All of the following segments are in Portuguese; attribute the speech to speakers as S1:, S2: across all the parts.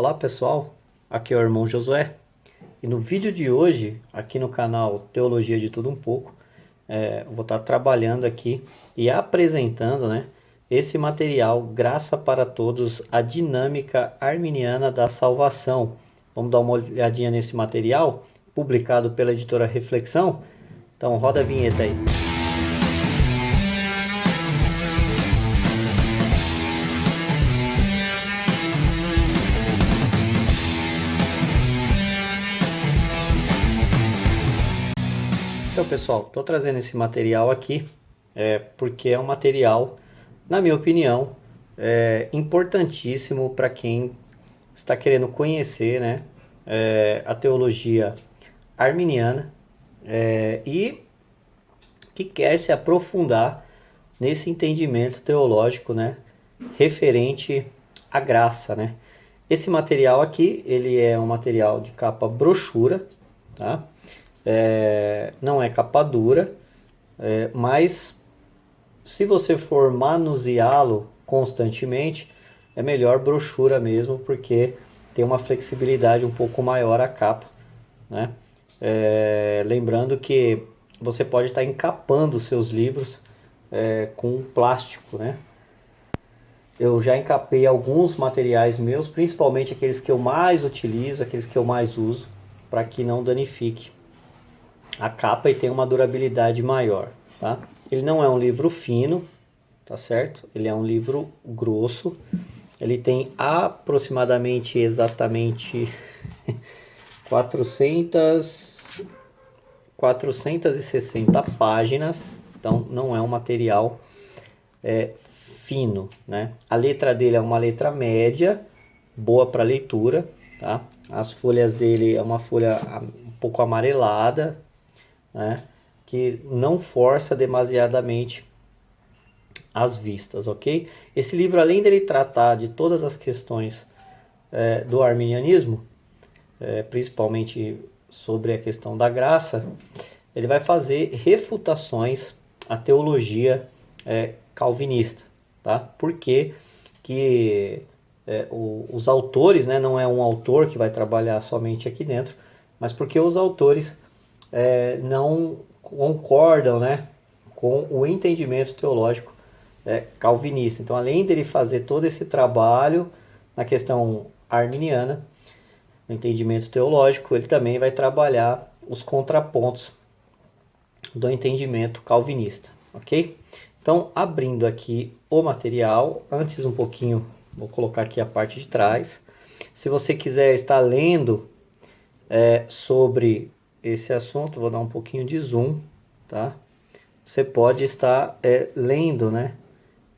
S1: Olá pessoal, aqui é o irmão Josué e no vídeo de hoje, aqui no canal Teologia de Tudo Um Pouco, eu vou estar trabalhando aqui e apresentando, esse material Graça para Todos, a dinâmica arminiana da salvação. Vamos dar uma olhadinha nesse material, publicado pela editora Reflexão? Então roda a vinheta aí. Então pessoal, estou trazendo esse material aqui porque é um material, na minha opinião, importantíssimo para quem está querendo conhecer, a teologia arminiana e que quer se aprofundar nesse entendimento teológico, referente à graça, Esse material aqui, ele é um material de capa brochura, tá? Não é capa dura, mas se você for manuseá-lo constantemente, é melhor brochura mesmo, porque tem uma flexibilidade um pouco maior a capa, lembrando que você pode estar encapando os seus livros com plástico, Eu já encapei alguns materiais meus, principalmente aqueles que eu mais utilizo, aqueles que eu mais uso, para que não danifique a capa e tenha uma durabilidade maior, tá? Ele não é um livro fino, tá certo? Ele é um livro grosso. Ele tem aproximadamente exatamente 460 páginas, então não é um material fino, A letra dele é uma letra média, boa para leitura, tá? As folhas dele é uma folha um pouco amarelada, que não força demasiadamente as vistas, ok? Esse livro, além dele tratar de todas as questões do arminianismo, principalmente sobre a questão da graça, ele vai fazer refutações à teologia calvinista, tá? Por que os autores, não é um autor que vai trabalhar somente aqui dentro, mas porque os autores não concordam, com o entendimento teológico calvinista. Então, além dele fazer todo esse trabalho na questão arminiana, no entendimento teológico, ele também vai trabalhar os contrapontos do entendimento calvinista, ok? Então, abrindo aqui o material, antes um pouquinho, vou colocar aqui a parte de trás. Se você quiser estar lendo sobre esse assunto, vou dar um pouquinho de zoom, tá? Você pode estar lendo,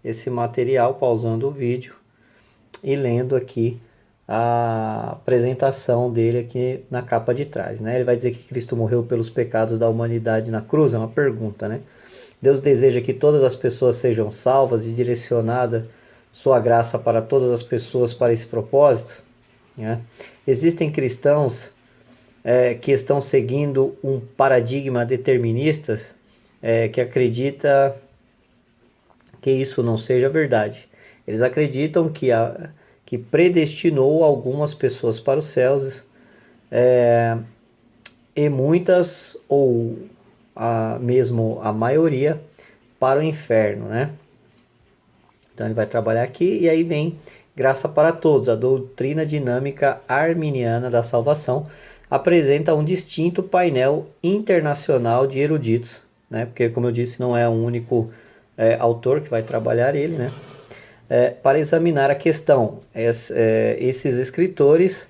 S1: esse material, pausando o vídeo e lendo aqui a apresentação dele aqui na capa de trás, Ele vai dizer que Cristo morreu pelos pecados da humanidade na cruz, é uma pergunta, Deus deseja que todas as pessoas sejam salvas e direcionada sua graça para todas as pessoas para esse propósito, Existem cristãos que estão seguindo um paradigma determinista que acredita que isso não seja verdade. Eles acreditam que predestinou algumas pessoas para os céus e muitas, ou mesmo a maioria, para o inferno, Então ele vai trabalhar aqui e aí vem Graça para Todos, a doutrina dinâmica arminiana da salvação, apresenta um distinto painel internacional de eruditos, porque, como eu disse, não é um único autor que vai trabalhar ele, para examinar a questão. Esses escritores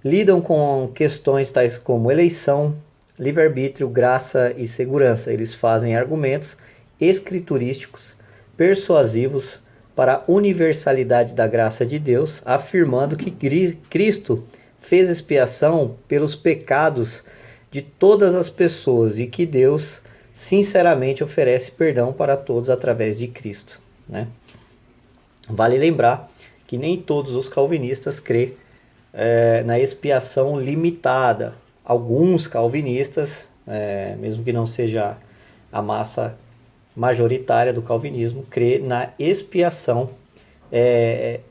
S1: lidam com questões tais como eleição, livre-arbítrio, graça e segurança. Eles fazem argumentos escriturísticos persuasivos para a universalidade da graça de Deus, afirmando que Cristo fez expiação pelos pecados de todas as pessoas e que Deus sinceramente oferece perdão para todos através de Cristo, Vale lembrar que nem todos os calvinistas crêem na expiação limitada. Alguns calvinistas, mesmo que não seja a massa majoritária do calvinismo, crê na expiação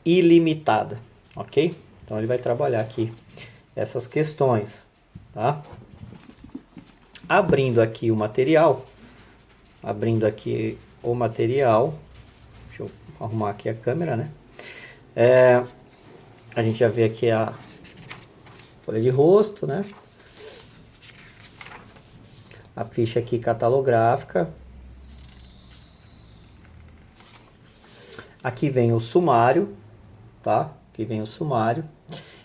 S1: ilimitada, ok? Então ele vai trabalhar aqui essas questões, tá? Abrindo aqui o material, deixa eu arrumar aqui a câmera, né? A gente já vê aqui a folha de rosto, né? A ficha aqui catalográfica. Aqui vem o sumário, tá? Aqui vem o sumário.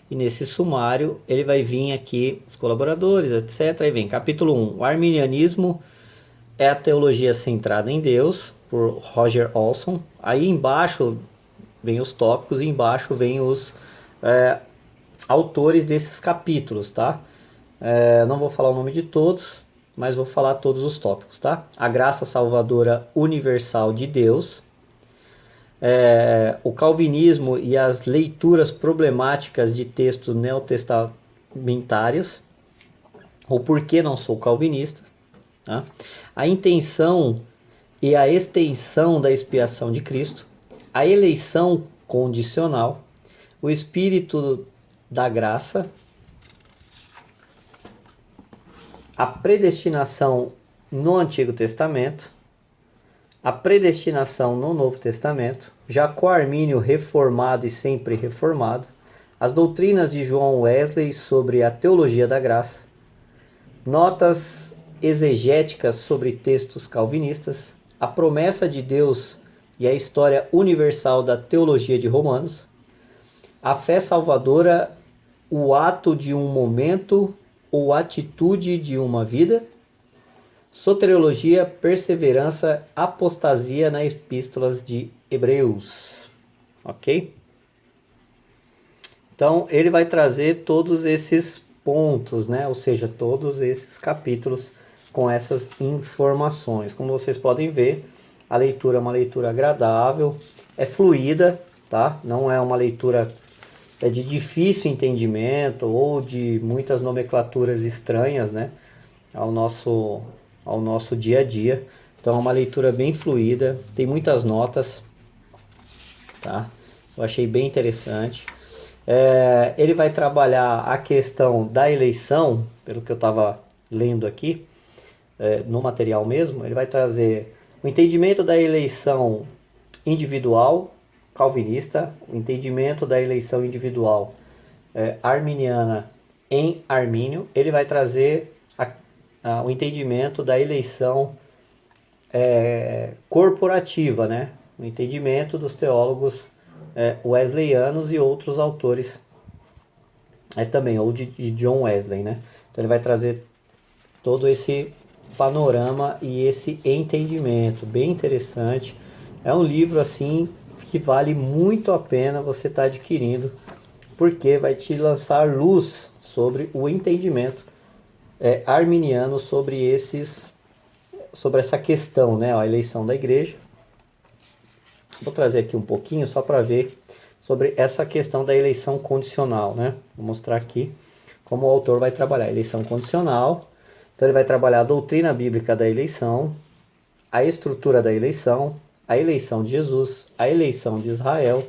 S1: E nesse sumário ele vai vir aqui os colaboradores, etc. Aí vem capítulo 1, o arminianismo é a teologia centrada em Deus, por Roger Olson. Aí embaixo vem os tópicos e embaixo vem os autores desses capítulos, tá? Não vou falar o nome de todos, mas vou falar todos os tópicos, tá? A graça salvadora universal de Deus, o calvinismo e as leituras problemáticas de textos neotestamentários, ou por que não sou calvinista, tá? A intenção e a extensão da expiação de Cristo, a eleição condicional, o espírito da graça, a predestinação no Antigo Testamento, a predestinação no Novo Testamento, Jacó Armínio reformado e sempre reformado, as doutrinas de João Wesley sobre a teologia da graça, notas exegéticas sobre textos calvinistas, a promessa de Deus e a história universal da teologia de Romanos, a fé salvadora, o ato de um momento ou atitude de uma vida, soteriologia, perseverança, apostasia nas epístolas de Hebreus. Ok? Então, ele vai trazer todos esses pontos, né? Ou seja, todos esses capítulos com essas informações. Como vocês podem ver, a leitura é uma leitura agradável, é fluida, tá? Não é uma leitura de difícil entendimento ou de muitas nomenclaturas estranhas, né? Ao nosso dia a dia. Então é uma leitura bem fluida, tem muitas notas, tá? Eu achei bem interessante. Ele vai trabalhar a questão da eleição, pelo que eu estava lendo aqui, no material mesmo. Ele vai trazer o entendimento da eleição individual calvinista, o entendimento da eleição individual arminiana em Armínio. Ele vai trazer o entendimento da eleição corporativa, né? O entendimento dos teólogos wesleyanos e outros autores também, ou de John Wesley, né? Então ele vai trazer todo esse panorama e esse entendimento bem interessante. É um livro assim que vale muito a pena você estar adquirindo, porque vai te lançar luz sobre o entendimento arminiano sobre essa questão, né, a eleição da igreja. Vou trazer aqui um pouquinho só para ver sobre essa questão da eleição condicional, né? Vou mostrar aqui como o autor vai trabalhar a eleição condicional. Então ele vai trabalhar a doutrina bíblica da eleição, a estrutura da eleição, a eleição de Jesus, a eleição de Israel,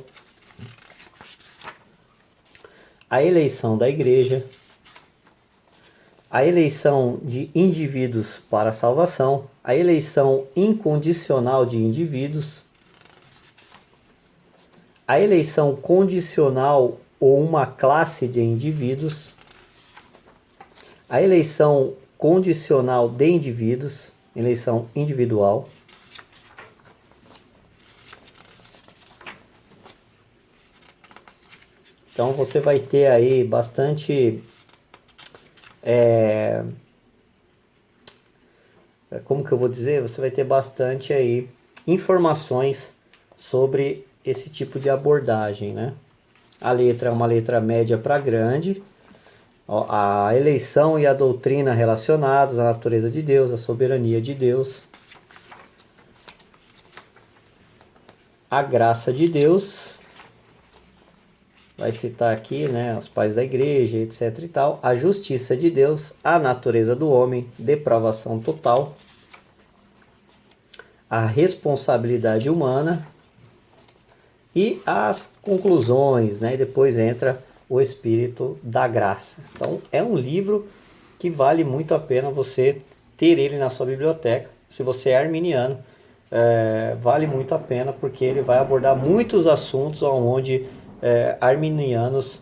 S1: a eleição da igreja, a eleição de indivíduos para a salvação, a eleição incondicional de indivíduos, a eleição condicional ou uma classe de indivíduos, a eleição condicional de indivíduos, eleição individual, então você vai ter aí bastante como que eu vou dizer? Você vai ter bastante aí informações sobre esse tipo de abordagem, né? A letra é uma letra média para grande. Ó, a eleição e a doutrina relacionadas à natureza de Deus, à soberania de Deus, a graça de Deus, vai citar aqui, né, os pais da igreja, etc e tal, a justiça de Deus, a natureza do homem, depravação total, a responsabilidade humana e as conclusões, né, e depois entra o Espírito da Graça. Então é um livro que vale muito a pena você ter ele na sua biblioteca. Se você é arminiano, vale muito a pena, porque ele vai abordar muitos assuntos onde arminianos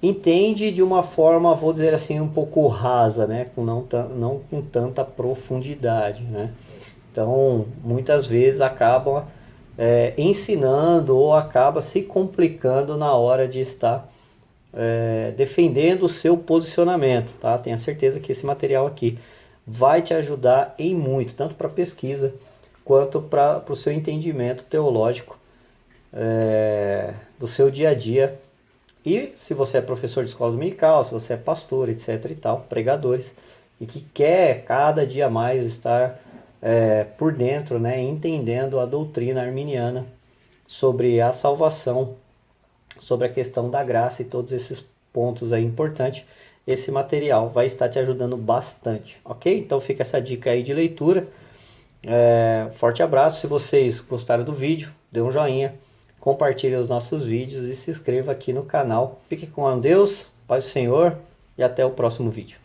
S1: entende de uma forma, vou dizer assim, um pouco rasa, né? Não com tanta profundidade, né? Então, muitas vezes acabam ensinando ou acaba se complicando na hora de estar defendendo o seu posicionamento, tá? Tenha certeza que esse material aqui vai te ajudar em muito, tanto para pesquisa quanto para o seu entendimento teológico do seu dia a dia. E se você é professor de escola dominical, se você é pastor, etc e tal, pregadores, e que quer cada dia mais estar por dentro, né, entendendo a doutrina arminiana sobre a salvação, sobre a questão da graça e todos esses pontos aí importantes, esse material vai estar te ajudando bastante, ok? Então fica essa dica aí de leitura. Forte abraço. Se vocês gostaram do vídeo, dê um joinha, compartilhe os nossos vídeos e se inscreva aqui no canal. Fique com Deus, paz do Senhor e até o próximo vídeo.